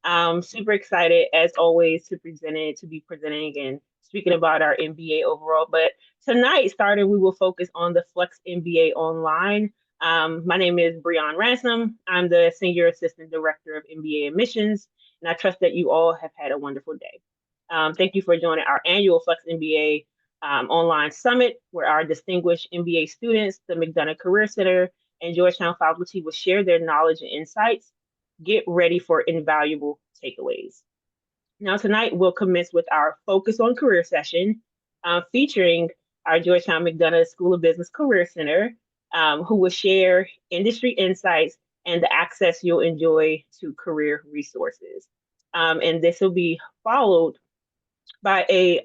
I'm super excited as always to be presenting and speaking about our MBA overall. But tonight, starting, we will focus on the Flex MBA Online. My name is Breon Ransom. I'm the Senior Assistant Director of MBA Admissions, and I trust that you all have had a wonderful day. Thank you for joining our annual Flex MBA Online Summit, where our distinguished MBA students, the McDonough Career Center, and Georgetown faculty will share their knowledge and insights. Get ready for invaluable takeaways. Now, tonight we'll commence with our Focus on Career session, featuring our Georgetown McDonough School of Business Career Center, who will share industry insights and the access you'll enjoy to career resources. And this will be followed by a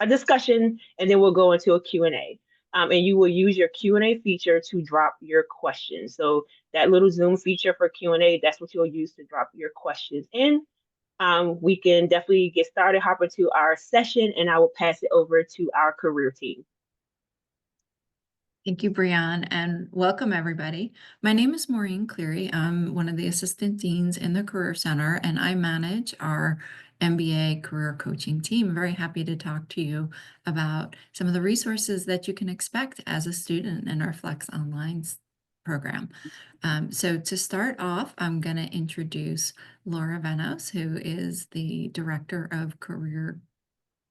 discussion, and then we'll go into a Q&A. And you will use your Q&A feature to drop your questions. So that little Zoom feature for Q&A, that's what you'll use to drop your questions in. We can definitely get started, hop into our session, and I will pass it over to our career team. Thank you, Breon, and welcome everybody. My name is Maureen Cleary. I'm one of the assistant deans in the Career Center, and I manage our MBA career coaching team. I'm very happy to talk to you about some of the resources that you can expect as a student in our Flex Online program. So to start off, I'm going to introduce Laura Venos, who is the Director of Career.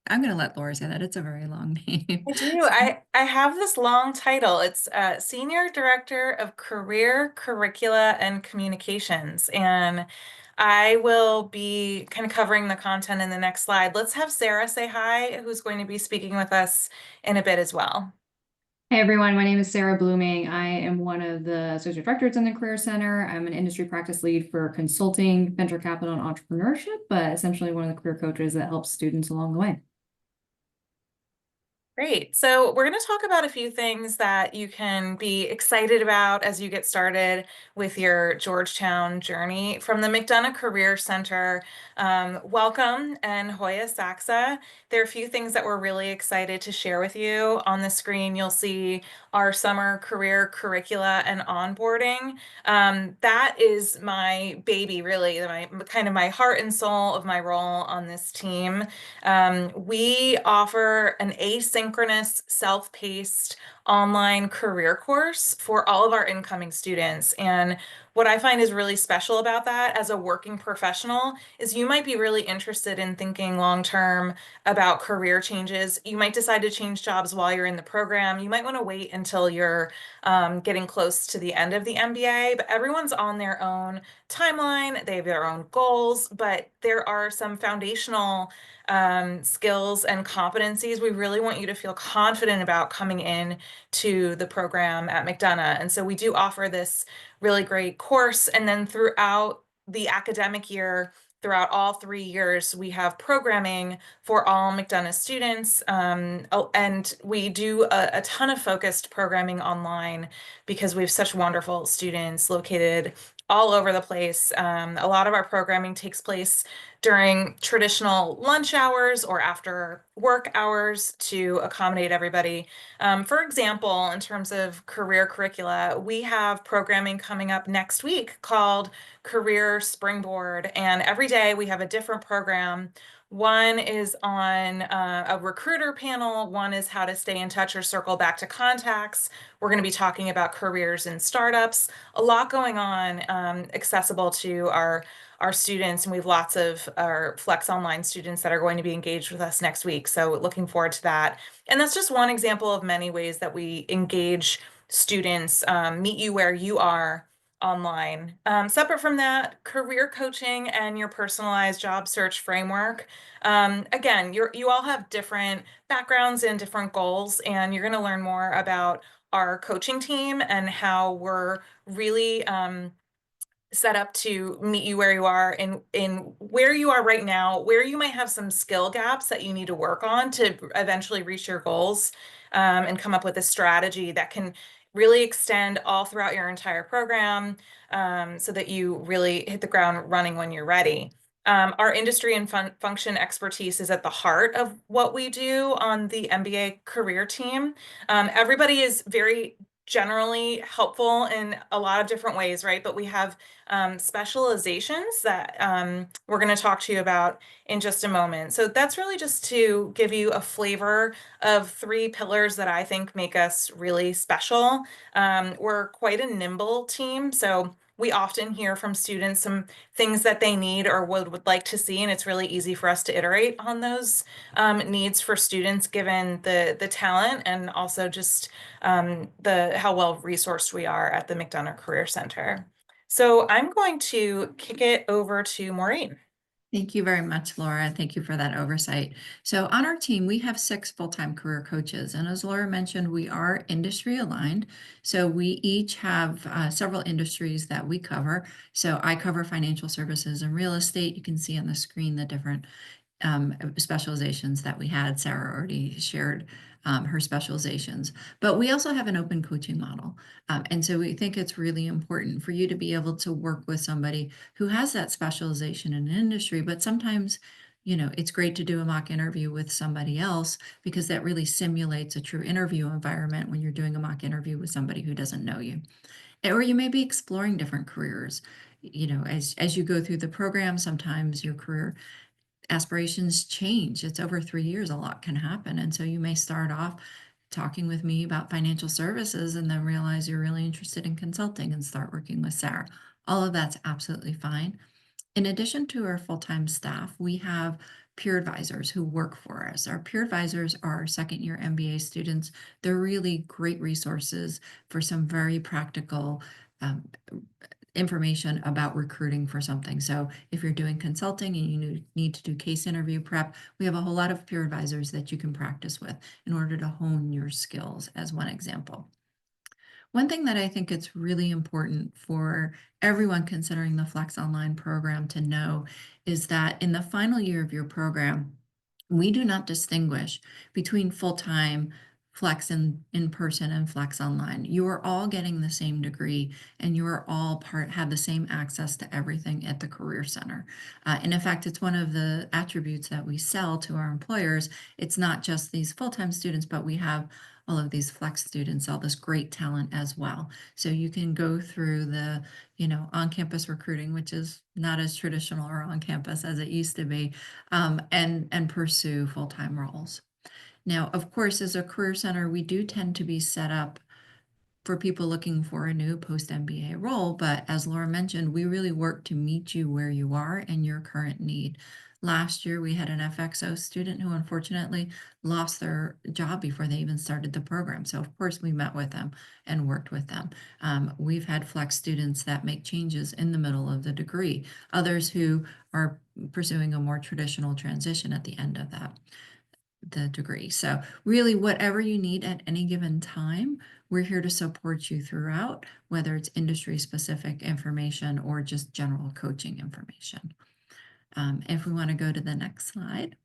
I'm going to let Laura say that. It's a very long name. I do. I have this long title. It's Senior Director of Career, Curricula, and Communications. And I will be kind of covering the content in the next slide. Let's have Sarah say hi, who's going to be speaking with us in a bit as well. Hey everyone, my name is Sarah Blooming. I am one of the associate directors in the Career Center. I'm an industry practice lead for consulting, venture capital, and entrepreneurship, but essentially one of the career coaches that helps students along the way. Great. So we're going to talk about a few things that you can be excited about as you get started with your Georgetown journey. From the McDonough Career Center, welcome, and Hoya Saxa. There are a few things that we're really excited to share with you. On the screen, you'll see our summer career curricula and onboarding. That is my baby, really, kind of my heart and soul of my role on this team. We offer an asynchronous, self-paced online career course for all of our incoming students. And what I find is really special about that as a working professional is you might be really interested in thinking long-term about career changes. You might decide to change jobs while you're in the program. You might want to wait until you're getting close to the end of the MBA, but everyone's on their own timeline. They have their own goals, but there are some foundational skills and competencies we really want you to feel confident about coming in to the program at McDonough. And so we do offer this really great course. And then throughout the academic year, throughout all 3 years, we have programming for all McDonough students. And we do a ton of focused programming online because we have such wonderful students located all over the place. A lot of our programming takes place during traditional lunch hours or after work hours to accommodate everybody. For example, in terms of career curricula, we have programming coming up next week called Career Springboard. And every day we have a different program. One is on a recruiter panel. One is how to stay in touch or circle back to contacts. We're going to be talking about careers in startups. A lot going on, accessible to our students, and we have lots of our Flex Online students that are going to be engaged with us next week. So looking forward to that. And that's just one example of many ways that we engage students, meet you where you are online. Separate from that, career coaching and your personalized job search framework. Again, you all have different backgrounds and different goals, and you're going to learn more about our coaching team and how we're really set up to meet you where you are in where you are right now, where you might have some skill gaps that you need to work on to eventually reach your goals, and come up with a strategy that can really extend all throughout your entire program, so that you really hit the ground running when you're ready. Our industry and function expertise is at the heart of what we do on the MBA career team. Everybody is very generally helpful in a lot of different ways, right? But we have specializations that we're going to talk to you about in just a moment. So that's really just to give you a flavor of 3 pillars that I think make us really special. We're quite a nimble team, so we often hear from students some things that they need or would like to see, and it's really easy for us to iterate on those needs for students given the talent and also just how well resourced we are at the McDonough Career Center. So I'm going to kick it over to Maureen. Thank you very much, Laura. Thank you for that oversight. So on our team, we have 6 full-time career coaches. And as Laura mentioned, we are industry aligned. So we each have several industries that we cover. So I cover financial services and real estate. You can see on the screen the different specializations that we had. Sarah already shared her specializations, but we also have an open coaching model. And so we think it's really important for you to be able to work with somebody who has that specialization in an industry, but sometimes, you know, it's great to do a mock interview with somebody else because that really simulates a true interview environment when you're doing a mock interview with somebody who doesn't know you. Or you may be exploring different careers. You know, as you go through the program, sometimes your career aspirations change. It's over 3 years, a lot can happen. And so you may start off talking with me about financial services and then realize you're really interested in consulting and start working with Sarah. All of that's absolutely fine. In addition to our full-time staff, we have peer advisors who work for us. Our peer advisors are our second-year MBA students. They're really great resources for some very practical information about recruiting for something. So if you're doing consulting and you need to do case interview prep, we have a whole lot of peer advisors that you can practice with in order to hone your skills, as one example. One thing that I think it's really important for everyone considering the Flex Online program to know is that in the final year of your program, we do not distinguish between full-time Flex in person and Flex Online. You are all getting the same degree and you are all have the same access to everything at the Career Center. And in fact, it's one of the attributes that we sell to our employers. It's not just these full-time students, but we have all of these Flex students, all this great talent as well. So you can go through the, you know, on-campus recruiting, which is not as traditional or on campus as it used to be, and pursue full-time roles. Now, of course, as a career center, we do tend to be set up for people looking for a new post-MBA role, but as Laura mentioned, we really work to meet you where you are and your current need. Last year, we had an FXO student who unfortunately lost their job before they even started the program. So of course, we met with them and worked with them. We've had Flex students that make changes in the middle of the degree, others who are pursuing a more traditional transition at the end of the degree. So really, whatever you need at any given time, we're here to support you throughout, whether it's industry specific information or just general coaching information. If we want to go to the next slide.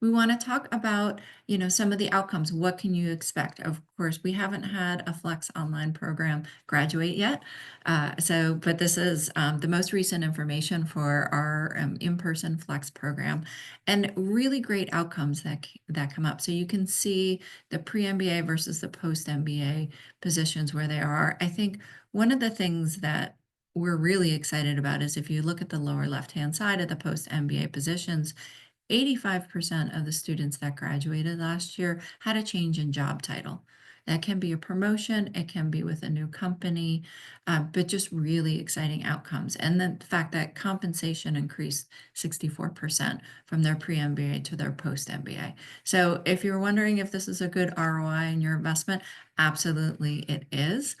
We want to talk about, you know, some of the outcomes. What can you expect? Of course, we haven't had a Flex Online program graduate yet. But this is the most recent information for our in-person Flex program, and really great outcomes that come up. So you can see the pre-MBA versus the post-MBA positions where they are. I think one of the things that we're really excited about is if you look at the lower left-hand side of the post-MBA positions, 85% of the students that graduated last year had a change in job title. That can be a promotion, it can be with a new company, but just really exciting outcomes. And the fact that compensation increased 64% from their pre-MBA to their post-MBA. So if you're wondering if this is a good ROI in your investment, absolutely it is.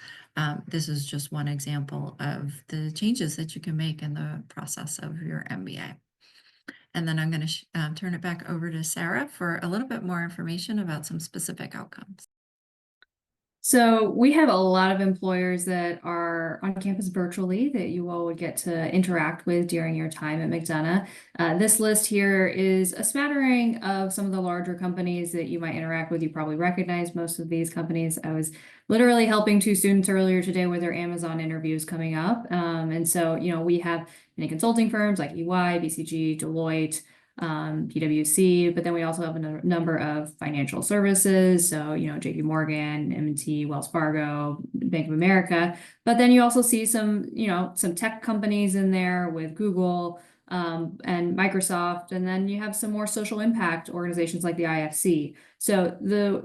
This is just one example of the changes that you can make in the process of your MBA. And then I'm going to turn it back over to Sarah for a little bit more information about some specific outcomes. So we have a lot of employers that are on campus virtually that you all would get to interact with during your time at McDonough. This list here is a smattering of some of the larger companies that you might interact with. You probably recognize most of these companies. I was literally helping 2 students earlier today with their Amazon interviews coming up. And so, you know, we have many consulting firms like EY, BCG, Deloitte, PwC, but then we also have a number of financial services. So, JP Morgan, M&T, Wells Fargo, Bank of America. But then you also see some tech companies in there with Google, and Microsoft, and then you have some more social impact organizations like the IFC. So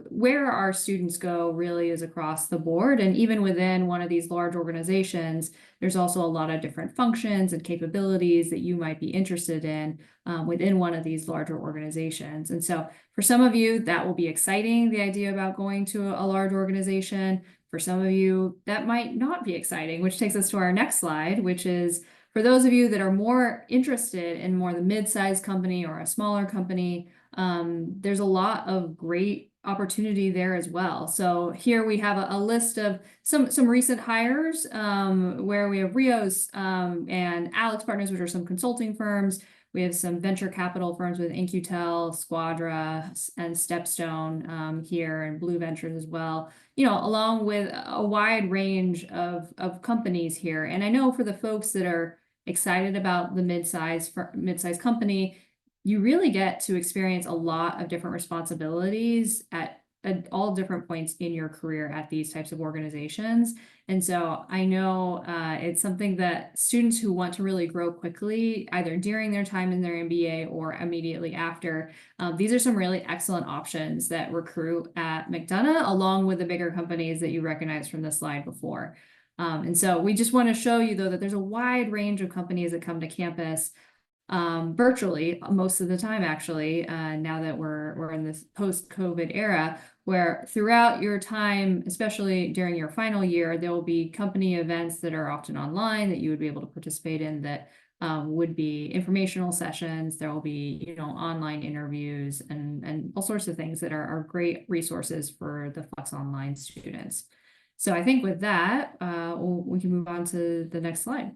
where our students go really is across the board, and even within one of these large organizations, there's also a lot of different functions and capabilities that you might be interested in within one of these larger organizations. And so for some of you, that will be exciting, the idea about going to a large organization. For some of you, that might not be exciting, which takes us to our next slide, which is for those of you that are more interested in more the mid-sized company or a smaller company, there's a lot of great opportunity there as well. So here we have a list of some recent hires, where we have Rios and Alex Partners, which are some consulting firms. We have some venture capital firms with InQtel, Squadra, and Stepstone here, and Blue Ventures as well. Along with a wide range of companies here. And I know for the folks that are excited about the mid-size company, you really get to experience a lot of different responsibilities at all different points in your career at these types of organizations. And so I know it's something that students who want to really grow quickly, either during their time in their MBA or immediately after, these are some really excellent options that recruit at McDonough, along with the bigger companies that you recognize from the slide before. And so we just want to show you, though, that there's a wide range of companies that come to campus virtually most of the time, actually, now that we're in this post-COVID era, where throughout your time, especially during your final year, there will be company events that are often online that you would be able to participate in, that would be informational sessions. There will be, online interviews and all sorts of things that are great resources for the Flex Online students. So I think with that, we can move on to the next slide.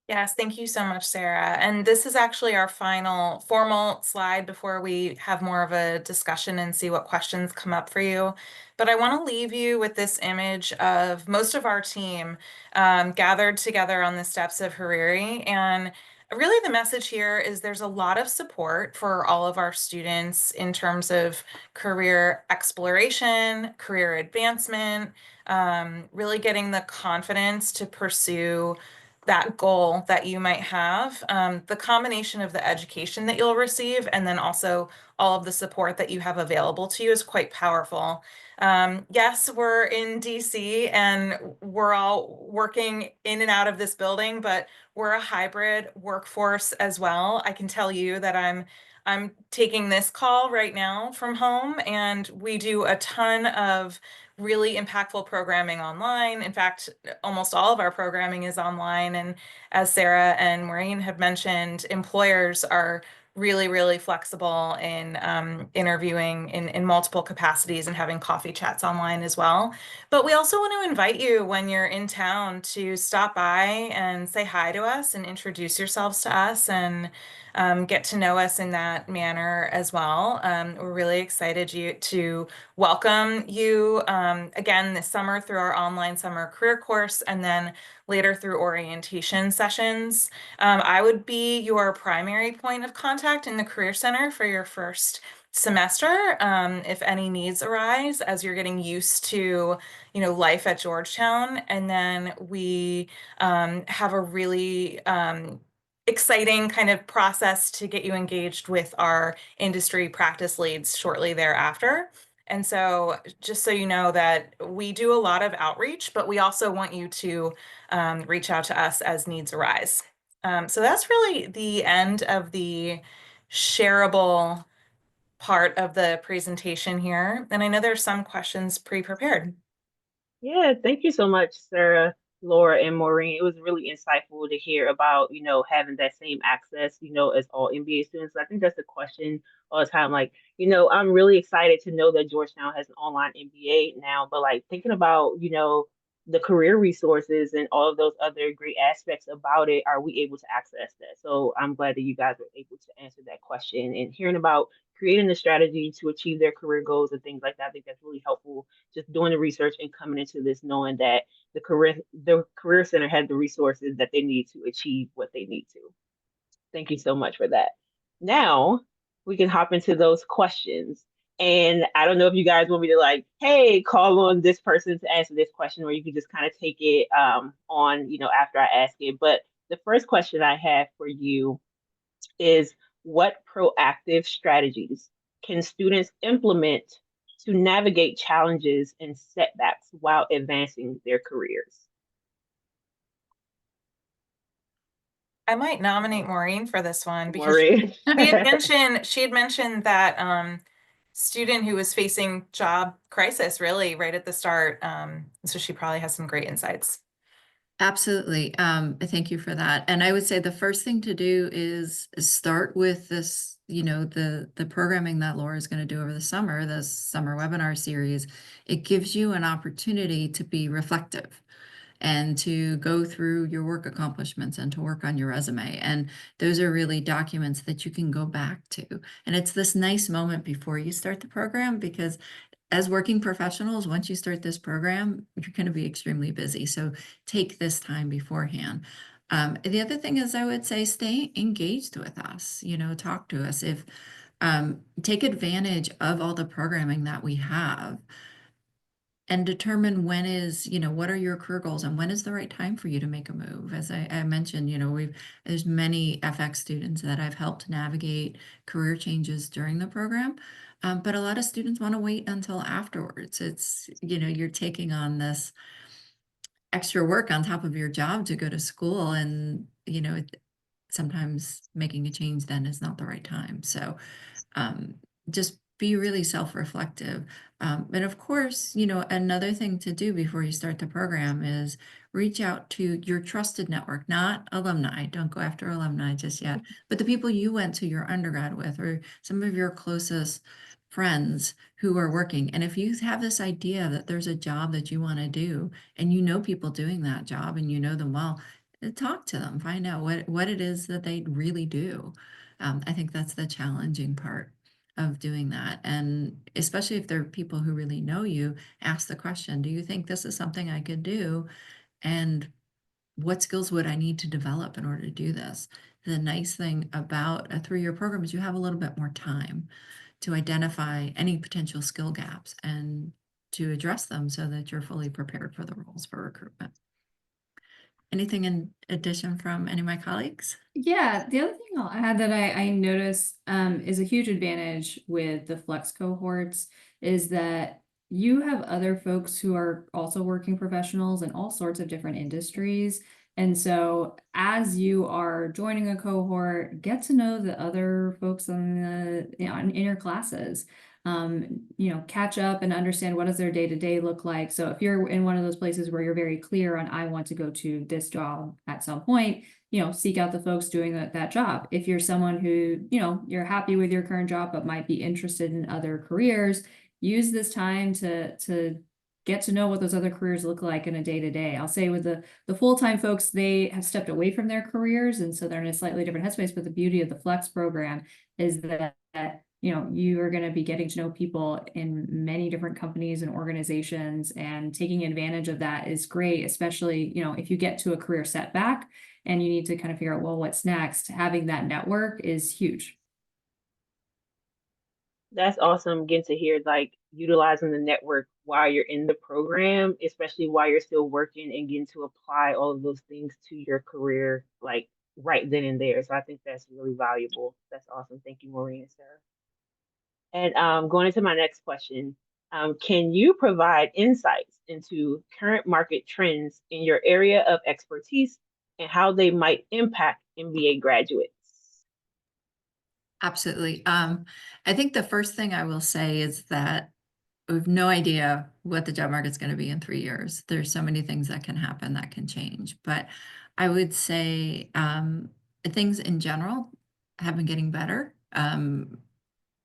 Yes, thank you so much, Sarah. And this is actually our final formal slide before we have more of a discussion and see what questions come up for you. But I want to leave you with this image of most of our team gathered together on the steps of Hariri. And really the message here is there's a lot of support for all of our students in terms of career exploration, career advancement, really getting the confidence to pursue that goal that you might have. The combination of the education that you'll receive and then also all of the support that you have available to you is quite powerful. Yes, we're in DC and we're all working in and out of this building, but we're a hybrid workforce as well. I can tell you that I'm taking this call right now from home, and we do a ton of really impactful programming online. In fact, almost all of our programming is online. And as Sarah and Maureen have mentioned, employers are really, really flexible in interviewing in multiple capacities and having coffee chats online as well. But we also want to invite you when you're in town to stop by and say hi to us and introduce yourselves to us and get to know us in that manner as well. We're really excited to welcome you again this summer through our online summer career course, and then later through orientation sessions. I would be your primary point of contact in the Career Center for your first semester, if any needs arise as you're getting used to, life at Georgetown. And then we have a really exciting kind of process to get you engaged with our industry practice leads shortly thereafter. And so just so you know that we do a lot of outreach, but we also want you to reach out to us as needs arise. So that's really the end of the shareable part of the presentation here. And I know there's some questions pre-prepared. Yeah, thank you so much, Sarah, Laura, and Maureen. It was really insightful to hear about, having that same access, as all MBA students. I think that's the question all the time. Like, I'm really excited to know that Georgetown has an online MBA now, but like thinking about, the career resources and all of those other great aspects about it, are we able to access that? So I'm glad that you guys were able to answer that question, and hearing about creating the strategy to achieve their career goals and things like that. I think that's really helpful, just doing the research and coming into this knowing that the career center has the resources that they need to achieve what they need to. Thank you so much for that. Now we can hop into those questions. And I don't know if you guys want me to like, hey, call on this person to answer this question, or you can just kind of take it on, after I ask it. But the first question I have for you is, what proactive strategies can students implement to navigate challenges and setbacks while advancing their careers? I might nominate Maureen for this one because Maureen. she had mentioned that student who was facing job crisis really right at the start. So she probably has some great insights. Absolutely. Thank you for that. And I would say the first thing to do is start with this, the programming that Laura is going to do over the summer, this summer webinar series. It gives you an opportunity to be reflective and to go through your work accomplishments and to work on your resume. And those are really documents that you can go back to. And it's this nice moment before you start the program, because as working professionals, once you start this program, you're going to be extremely busy. So take this time beforehand. The other thing is, I would say, stay engaged with us, talk to us. Take advantage of all the programming that we have and determine what are your career goals and when is the right time for you to make a move. As I mentioned, there's many FX students that I've helped navigate career changes during the program. But a lot of students want to wait until afterwards. It's, you're taking on this extra work on top of your job to go to school, and, sometimes making a change then is not the right time. So just be really self-reflective. And of course, another thing to do before you start the program is reach out to your trusted network, not alumni. Don't go after alumni just yet, but the people you went to your undergrad with, or some of your closest friends who are working. And if you have this idea that there's a job that you want to do, and people doing that job and you know them well, talk to them, find out what it is that they really do. I think that's the challenging part of doing that. And especially if there are people who really know you, ask the question, do you think this is something I could do? And what skills would I need to develop in order to do this? The nice thing about a 3-year program is you have a little bit more time to identify any potential skill gaps and to address them so that you're fully prepared for the roles for recruitment. Anything in addition from any of my colleagues? Yeah, the other thing I'll add that I noticed is a huge advantage with the Flex cohorts is that you have other folks who are also working professionals in all sorts of different industries. And so as you are joining a cohort, get to know the other folks in your classes. Catch up and understand what does their day-to-day look like. So if you're in one of those places where you're very clear on, I want to go to this job at some point, seek out the folks doing that job. If you're someone who, you're happy with your current job, but might be interested in other careers, use this time to get to know what those other careers look like in a day-to-day. I'll say with the full-time folks, they have stepped away from their careers, and so they're in a slightly different headspace. But the beauty of the Flex program is that you are going to be getting to know people in many different companies and organizations, and taking advantage of that is great, especially, if you get to a career setback and you need to kind of figure out, well, what's next? Having that network is huge. That's awesome getting to hear, like, utilizing the network while you're in the program, especially while you're still working and getting to apply all of those things to your career, like right then and there. So I think that's really valuable. That's awesome. Thank you, Maureen and Sarah. And going into my next question, can you provide insights into current market trends in your area of expertise and how they might impact MBA graduates? Absolutely. I think the first thing I will say is that we have no idea what the job market's going to be in 3 years. There's so many things that can happen that can change. But I would say things in general have been getting better.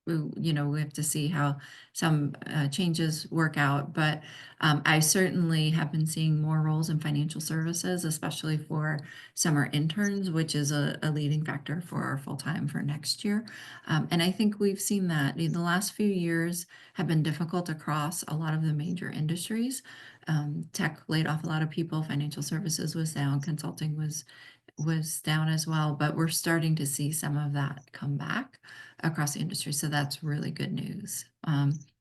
We have to see how some changes work out, but I certainly have been seeing more roles in financial services, especially for summer interns, which is a leading factor for our full-time for next year. And I think we've seen that the last few years have been difficult across a lot of the major industries. Tech laid off a lot of people, financial services was down, consulting was was down as well, but we're starting to see some of that come back across the industry. So that's really good news.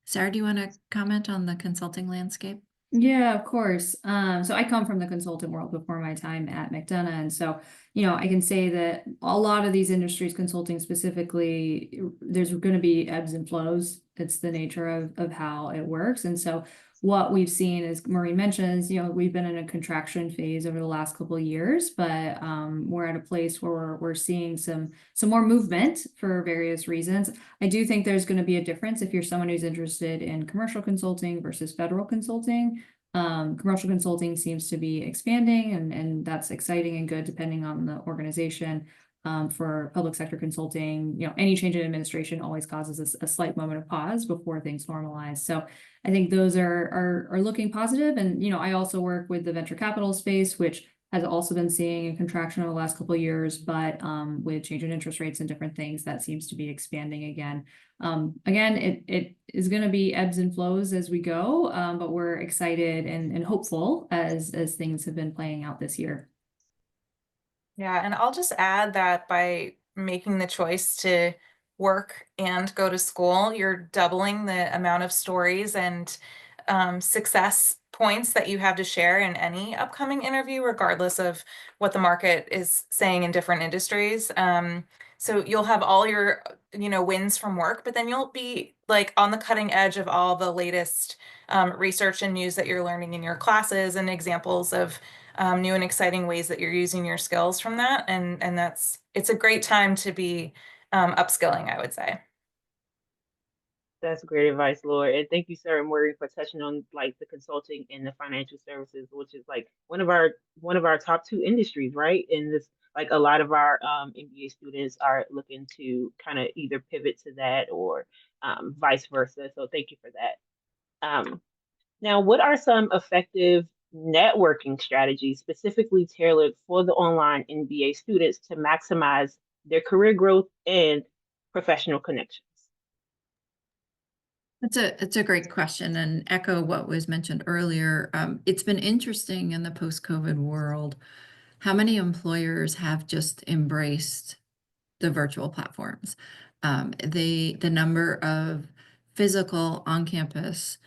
Sarah, do you want to comment on the consulting landscape? Yeah, of course. So I come from the consultant world before my time at McDonough. And so, I can say that a lot of these industries, consulting specifically, there's going to be ebbs and flows. It's the nature of how it works. And so what we've seen, as Maureen mentions, we've been in a contraction phase over the last couple of years, but we're at a place where we're seeing some more movement for various reasons. I do think there's going to be a difference if you're someone who's interested in commercial consulting versus federal consulting. Commercial consulting seems to be expanding, and that's exciting and good depending on the organization. For public sector consulting, any change in administration always causes a slight moment of pause before things normalize. So I think those are looking positive. And, I also work with the venture capital space, which has also been seeing a contraction over the last couple of years, but with change in interest rates and different things, that seems to be expanding again. Again, it is going to be ebbs and flows as we go, but we're excited and hopeful as things have been playing out this year. Yeah, and I'll just add that by making the choice to work and go to school, you're doubling the amount of stories and success points that you have to share in any upcoming interview, regardless of what the market is saying in different industries. So you'll have all your, wins from work, but then you'll be like on the cutting edge of all the latest research and news that you're learning in your classes, and examples of new and exciting ways that you're using your skills from that. And it's a great time to be upskilling, I would say. That's great advice, Laura. And thank you, Sarah and Maureen, for touching on like the consulting and the financial services, which is like one of our top two industries, right? And this, like, a lot of our MBA students are looking to kind of either pivot to that or vice versa. So thank you for that. Now, what are some effective networking strategies specifically tailored for the online MBA students to maximize their career growth and professional connections? It's a great question, and echo what was mentioned earlier. It's been interesting in the post-COVID world how many employers have just embraced the virtual platforms. The number of physical on-campus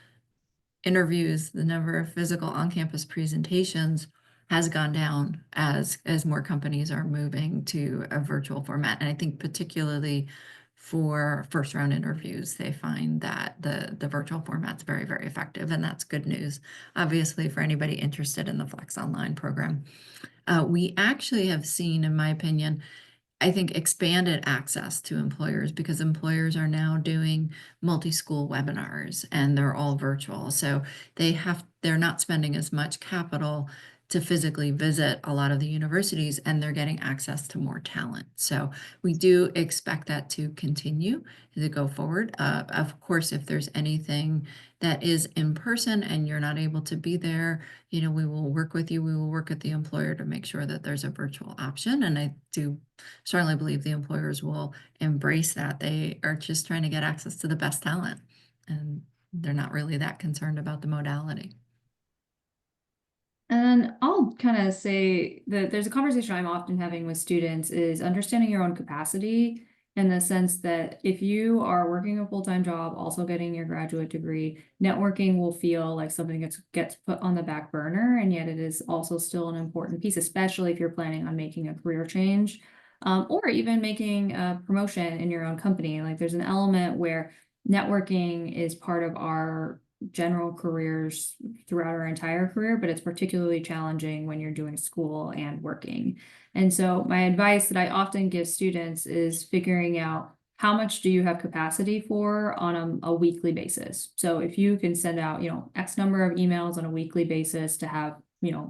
interviews, the number of physical on-campus presentations has gone down as more companies are moving to a virtual format. And I think particularly for first round interviews, they find that the virtual format's very, very effective, and that's good news, obviously, for anybody interested in the Flex Online program. We actually have seen, in my opinion, I think expanded access to employers, because employers are now doing multi-school webinars and they're all virtual. So they're not spending as much capital to physically visit a lot of the universities, and they're getting access to more talent. So we do expect that to continue to go forward. Of course, if there's anything that is in person and you're not able to be there, we will work with you. We will work with the employer to make sure that there's a virtual option. And I do certainly believe the employers will embrace that. They are just trying to get access to the best talent, and they're not really that concerned about the modality. And I'll kind of say that there's a conversation I'm often having with students is understanding your own capacity, in the sense that if you are working a full-time job, also getting your graduate degree, networking will feel like something that gets put on the back burner, and yet it is also still an important piece, especially if you're planning on making a career change, or even making a promotion in your own company. Like, there's an element where networking is part of our general careers throughout our entire career, but it's particularly challenging when you're doing school and working. And so my advice that I often give students is figuring out how much do you have capacity for on a weekly basis. So if you can send out, X number of emails on a weekly basis to have,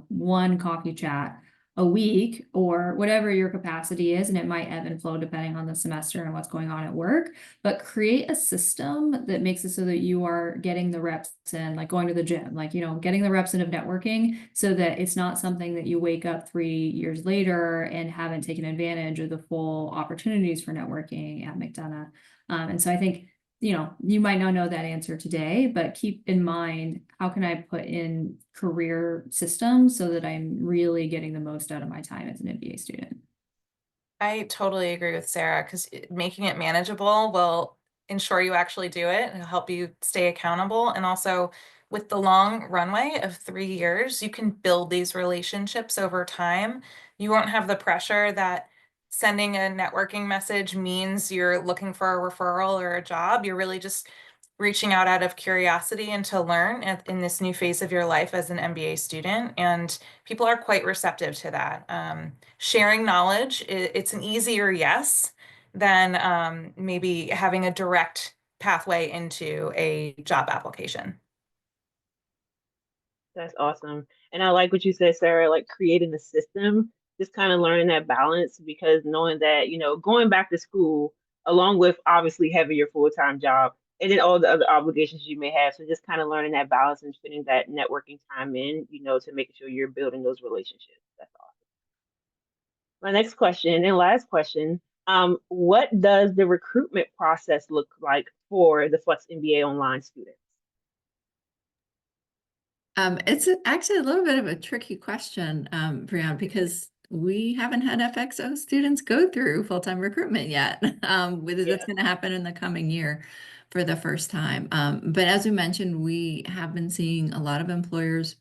one coffee chat a week, or whatever your capacity is, and it might ebb and flow depending on the semester and what's going on at work, but create a system that makes it so that you are getting the reps in, like going to the gym, like, getting the reps in of networking, so that it's not something that you wake up 3 years later and haven't taken advantage of the full opportunities for networking at McDonough. And so I think you might not know that answer today, but keep in mind, how can I put in career systems so that I'm really getting the most out of my time as an MBA student? I totally agree with Sarah, because making it manageable will ensure you actually do it and help you stay accountable. And also, with the long runway of 3 years, you can build these relationships over time. You won't have the pressure that sending a networking message means you're looking for a referral or a job. You're really just reaching out of curiosity and to learn in this new phase of your life as an MBA student. And people are quite receptive to that. Sharing knowledge, it's an easier yes than maybe having a direct pathway into a job application. That's awesome. And I like what you said, Sarah, like creating the system, just kind of learning that balance because knowing that, going back to school, along with obviously having your full-time job and then all the other obligations you may have. So just kind of learning that balance and fitting that networking time in, to make sure you're building those relationships. That's awesome. My next question and last question, what does the recruitment process look like for the Flex MBA Online students? It's actually a little bit of a tricky question, Brianna, because we haven't had FXO students go through full-time recruitment yet. Whether that's going to happen in the coming year for the first time. But as we mentioned, we have been seeing a lot of employers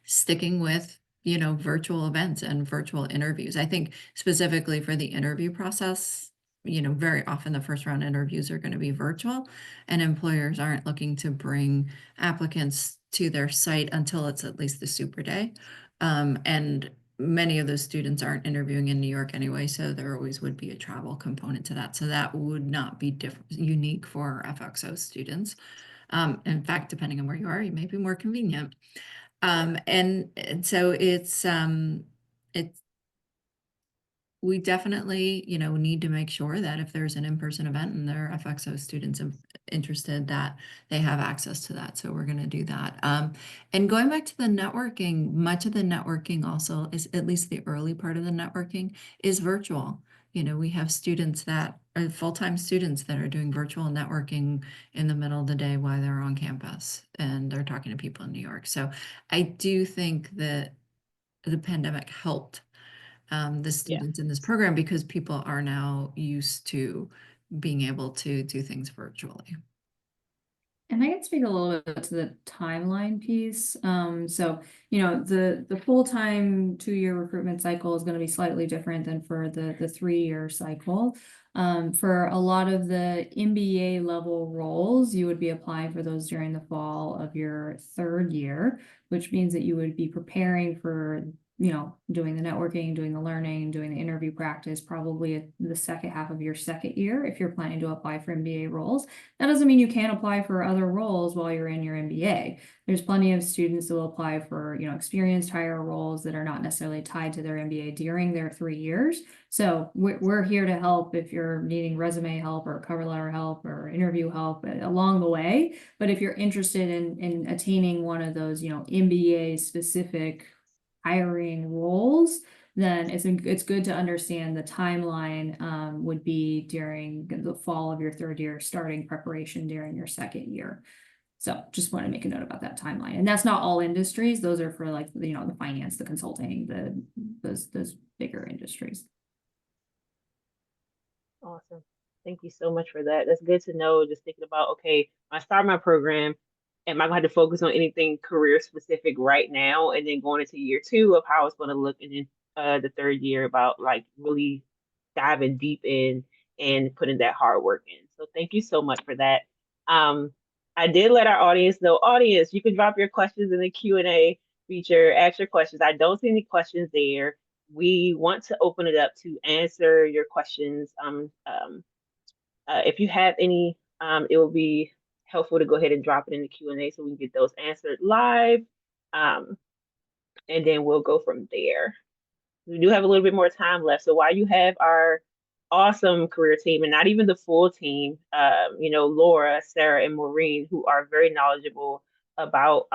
sticking with, virtual events and virtual interviews. I think specifically for the interview process, very often the first round interviews are going to be virtual, and employers aren't looking to bring applicants to their site until it's at least the super day. And many of those students aren't interviewing in New York anyway, so there always would be a travel component to that. So that would not be unique for FXO students. In fact, depending on where you are, it may be more convenient. And so it's we definitely, need to make sure that if there's an in-person event and there are FXO students interested, that they have access to that. So we're going to do that. And going back to the networking, much of the networking also is, at least the early part of the networking, is virtual. We have students that are full-time students that are doing virtual networking in the middle of the day while they're on campus and they're talking to people in New York. So I do think that the pandemic helped the students in this program because people are now used to being able to do things virtually. And I can speak a little bit to the timeline piece. So, the full-time 2-year recruitment cycle is going to be slightly different than for the 3-year cycle. For a lot of the MBA level roles, you would be applying for those during the fall of your 3rd year, which means that you would be preparing for doing the networking, doing the learning, doing the interview practice, probably the second half of your 2nd year if you're planning to apply for MBA roles. That doesn't mean you can't apply for other roles while you're in your MBA. There's plenty of students who will apply for, experienced hire roles that are not necessarily tied to their MBA during their 3 years. So we're here to help if you're needing resume help or cover letter help or interview help along the way. But if you're interested in attaining one of those, MBA specific hiring roles, then it's good to understand the timeline would be during the fall of your 3rd year, starting preparation during your 2nd year. So just want to make a note about that timeline. And that's not all industries. Those are for like, the finance, the consulting, those bigger industries. Awesome. Thank you so much for that. That's good to know. Just thinking about, okay, I start my program, am I going to focus on anything career specific right now? And then going into year 2 of how it's going to look. And then the 3rd year about like really diving deep in and putting that hard work in. So thank you so much for that. I did let our audience know, you can drop your questions in the Q&A feature, ask your questions. I don't see any questions there. We want to open it up to answer your questions. If you have any, it will be helpful to go ahead and drop it in the Q&A so we can get those answered live. And then we'll go from there. We do have a little bit more time left. So while you have our awesome career team and not even the full team, Laura, Sarah, and Maureen, who are very knowledgeable about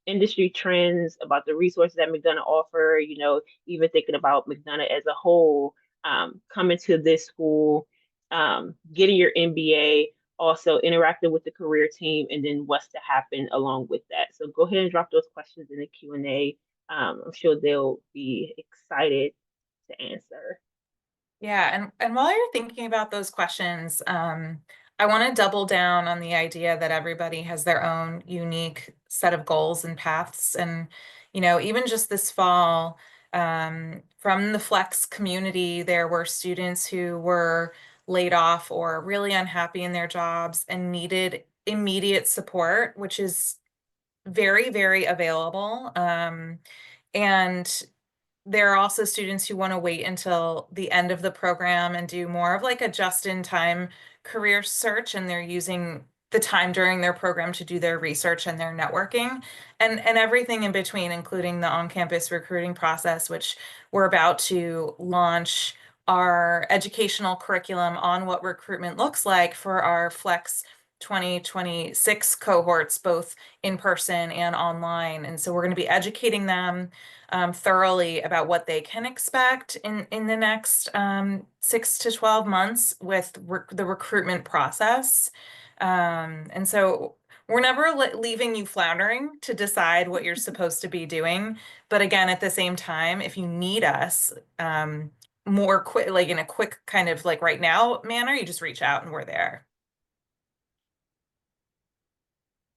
industry trends, about the resources that McDonough offer, even thinking about McDonough as a whole, coming to this school, getting your MBA, also interacting with the career team, and then what's to happen along with that. So go ahead and drop those questions in the Q&A. I'm sure they'll be excited to answer. Yeah, and while you're thinking about those questions, I want to double down on the idea that everybody has their own unique set of goals and paths. And, even just this fall, from the Flex community, there were students who were laid off or really unhappy in their jobs and needed immediate support, which is very, very available. And there are also students who want to wait until the end of the program and do more of like a just-in-time career search, and they're using the time during their program to do their research and their networking and everything in between, including the on-campus recruiting process, which we're about to launch our educational curriculum on what recruitment looks like for our Flex 2026 cohorts, both in person and online. And so we're going to be educating them thoroughly about what they can expect in the next 6 to 12 months with the recruitment process. And so we're never leaving you floundering to decide what you're supposed to be doing. But again, at the same time, if you need us more quick, like in a quick kind of like right now manner, you just reach out and we're there.